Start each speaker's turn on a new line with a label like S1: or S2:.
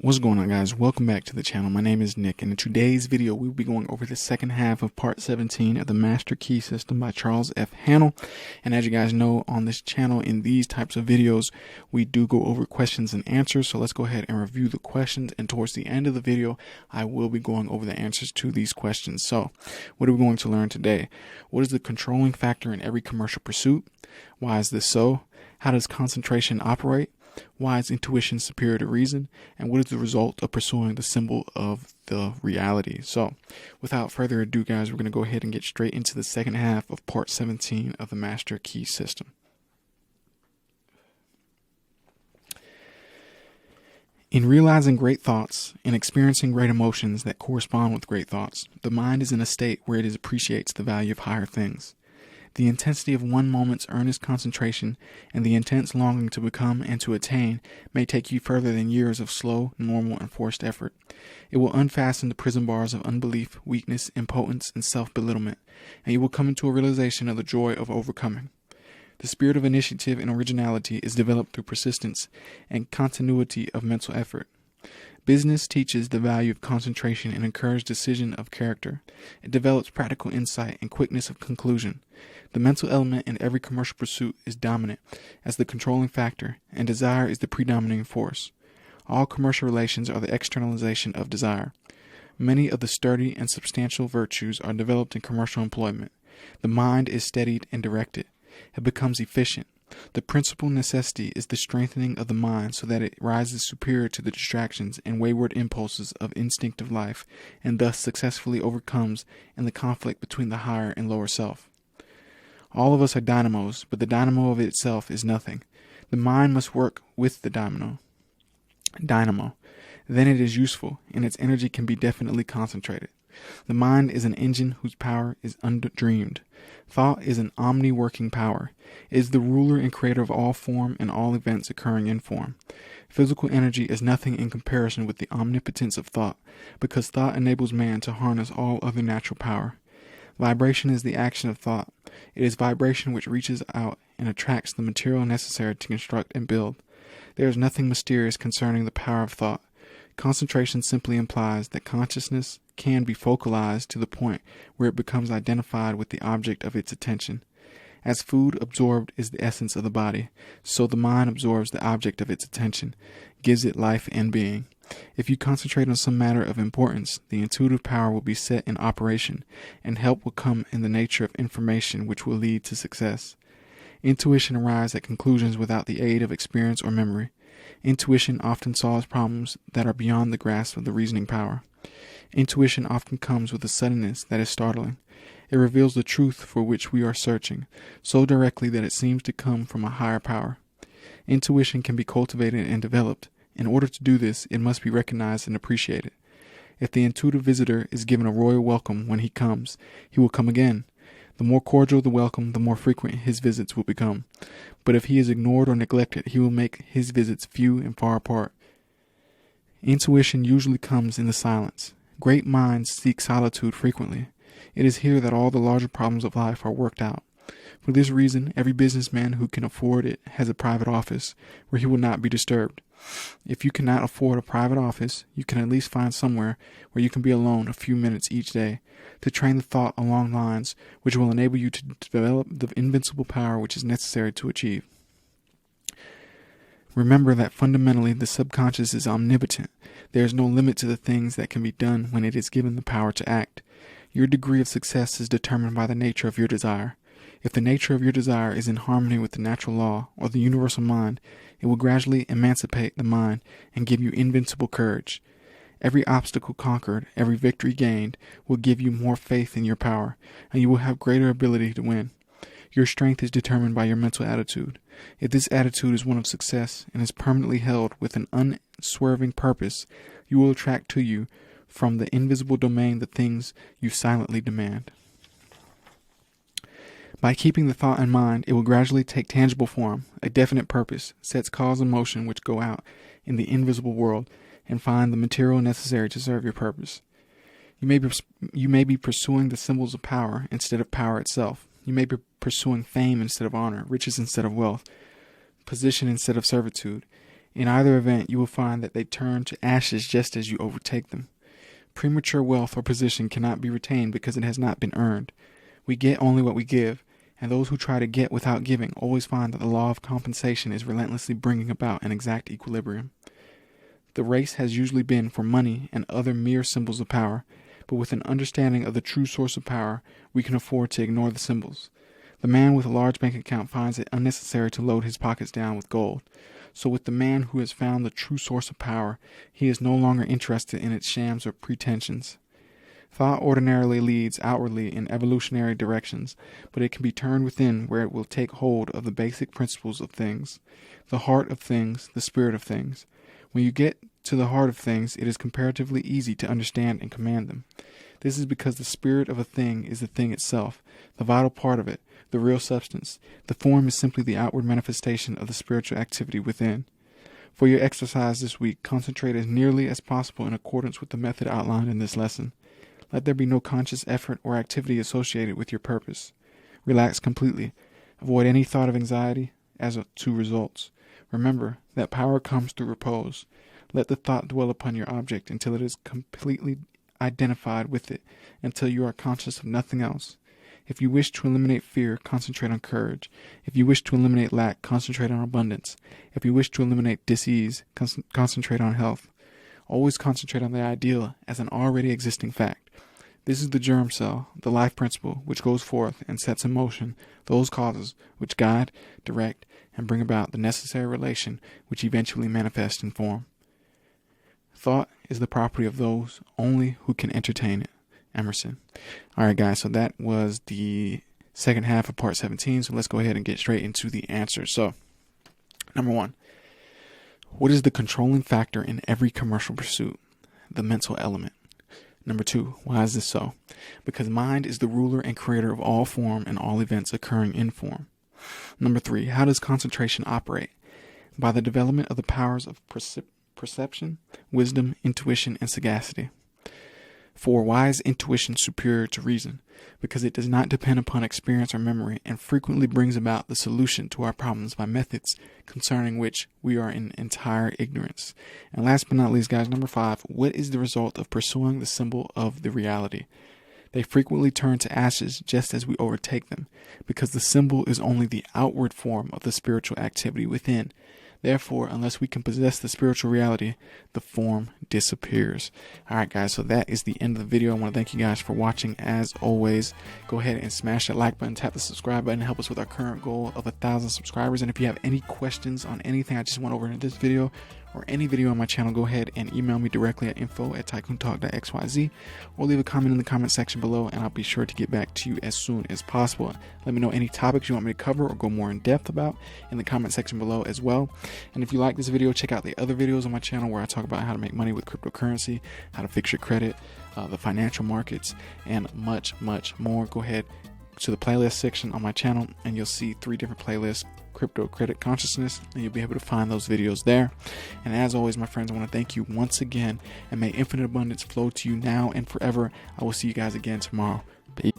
S1: What's going on, guys? Welcome back to the channel. My name is Nick, and in today's video we will be going over the second half of part 17 of the Master Key System by Charles F. Hannell. And as you guys know, on this channel in these types of videos we do go over questions and answers. So let's go ahead and review the questions, and towards the end of the video I will be going over the answers to these questions. So what are we going to learn today? What is the controlling factor in every commercial pursuit? Why is this so? How does concentration operate? Why is intuition superior to reason? And what is the result of pursuing the symbol of the reality? So without further ado, guys, we're going to go ahead and get straight into the second half of part 17 of the Master Key System. In realizing great thoughts and experiencing great emotions that correspond with great thoughts, the mind is in a state where it appreciates the value of higher things. The intensity of one moment's earnest concentration and the intense longing to become and to attain may take you further than years of slow, normal, and forced effort. It will unfasten the prison bars of unbelief, weakness, impotence, and self-belittlement, and you will come into a realization of the joy of overcoming. The spirit of initiative and originality is developed through persistence and continuity of mental effort. Business teaches the value of concentration and encourages decision of character. It develops practical insight and quickness of conclusion. The mental element in every commercial pursuit is dominant as the controlling factor, and desire is the predominating force. All commercial relations are the externalization of desire. Many of the sturdy and substantial virtues are developed in commercial employment. The mind is steadied and directed. It becomes efficient. The principal necessity is the strengthening of the mind so that it rises superior to the distractions and wayward impulses of instinctive life, and thus successfully overcomes in the conflict between the higher and lower self. All of us are dynamos, but the dynamo of itself is nothing. The mind must work with the dynamo. Then it is useful, and its energy can be definitely concentrated. The mind is an engine whose power is undreamed. Thought is an omni-working power. It is the ruler and creator of all form and all events occurring in form. Physical energy is nothing in comparison with the omnipotence of thought, because thought enables man to harness all other natural power. Vibration is the action of thought. It is vibration which reaches out and attracts the material necessary to construct and build. There is nothing mysterious concerning the power of thought. Concentration simply implies that consciousness can be focalized to the point where it becomes identified with the object of its attention. As food absorbed is the essence of the body, so the mind absorbs the object of its attention, gives it life and being. If you concentrate on some matter of importance, the intuitive power will be set in operation, and help will come in the nature of information which will lead to success. Intuition arrives at conclusions without the aid of experience or memory. Intuition often solves problems that are beyond the grasp of the reasoning power. Intuition often comes with a suddenness that is startling. It reveals the truth for which we are searching, so directly that it seems to come from a higher power. Intuition can be cultivated and developed. In order to do this, it must be recognized and appreciated. If the intuitive visitor is given a royal welcome when he comes, he will come again. The more cordial the welcome, the more frequent his visits will become. But if he is ignored or neglected, he will make his visits few and far apart. Intuition usually comes in the silence. Great minds seek solitude frequently. It is here that all the larger problems of life are worked out. For this reason, every businessman who can afford it has a private office where he will not be disturbed. If you cannot afford a private office, you can at least find somewhere where you can be alone a few minutes each day, to train the thought along lines which will enable you to develop the invincible power which is necessary to achieve. Remember that fundamentally the subconscious is omnipotent. There is no limit to the things that can be done when it is given the power to act. Your degree of success is determined by the nature of your desire. If the nature of your desire is in harmony with the natural law or the universal mind, it will gradually emancipate the mind and give you invincible courage. Every obstacle conquered, every victory gained, will give you more faith in your power, and you will have greater ability to win. Your strength is determined by your mental attitude. If this attitude is one of success and is permanently held with an unswerving purpose, you will attract to you from the invisible domain the things you silently demand. By keeping the thought in mind, it will gradually take tangible form. A definite purpose sets cause and motion which go out in the invisible world and find the material necessary to serve your purpose. You may be pursuing the symbols of power instead of power itself. You may be pursuing fame instead of honor, riches instead of wealth, position instead of servitude. In either event, you will find that they turn to ashes just as you overtake them. Premature wealth or position cannot be retained because it has not been earned. We get only what we give, and those who try to get without giving always find that the law of compensation is relentlessly bringing about an exact equilibrium. The race has usually been for money and other mere symbols of power, but with an understanding of the true source of power, we can afford to ignore the symbols. The man with a large bank account finds it unnecessary to load his pockets down with gold. So with the man who has found the true source of power, he is no longer interested in its shams or pretensions. Thought ordinarily leads outwardly in evolutionary directions, but it can be turned within where it will take hold of the basic principles of things, the heart of things, the spirit of things. When you get to the heart of things, it is comparatively easy to understand and command them. This is because the spirit of a thing is the thing itself, the vital part of it, the real substance. The form is simply the outward manifestation of the spiritual activity within. For your exercise this week, concentrate as nearly as possible in accordance with the method outlined in this lesson. Let there be no conscious effort or activity associated with your purpose. Relax completely. Avoid any thought of anxiety as to results. Remember that power comes through repose. Let the thought dwell upon your object until it is completely identified with it, until you are conscious of nothing else. If you wish to eliminate fear, concentrate on courage. If you wish to eliminate lack, concentrate on abundance. If you wish to eliminate dis-ease, concentrate on health. Always concentrate on the ideal as an already existing fact. This is the germ cell, the life principle, which goes forth and sets in motion those causes which guide, direct, and bring about the necessary relation which eventually manifest in form. Thought is the property of those only who can entertain it. Emerson. All right, guys, so that was the second half of part 17. So let's go ahead and get straight into the answers. So, number 1, what is the controlling factor in every commercial pursuit? The mental element. Number 2, why is this so? Because mind is the ruler and creator of all form and all events occurring in form. Number 3, how does concentration operate? By the development of the powers of perception, wisdom, intuition, and sagacity. 4, why is intuition superior to reason? Because it does not depend upon experience or memory and frequently brings about the solution to our problems by methods concerning which we are in entire ignorance. And last but not least, guys, number 5, what is the result of pursuing the symbol of the reality? They frequently turn to ashes just as we overtake them, because the symbol is only the outward form of the spiritual activity within. Therefore, unless we can possess the spiritual reality, the form disappears. All right, guys, so that is the end of the video. I want to thank you guys for watching. As always, go ahead and smash that like button, tap the subscribe button, help us with our current goal of 1,000 subscribers. And if you have any questions on anything I just went over in this video or any video on my channel, go ahead and email me directly at info@tycoontalk.xyz or leave a comment in the comment section below, and I'll be sure to get back to you as soon as possible. Let me know any topics you want me to cover or go more in depth about in the comment section below as well. And if you like this video, check out the other videos on my channel where I talk about how to make money with cryptocurrency, how to fix your credit, the financial markets, and much, much more. Go ahead to the playlist section on my channel and you'll see 3 different playlists: crypto, credit, consciousness, and you'll be able to find those videos there. And as always, my friends, I want to thank you once again, and may infinite abundance flow to you now and forever. I will see you guys again tomorrow. Peace.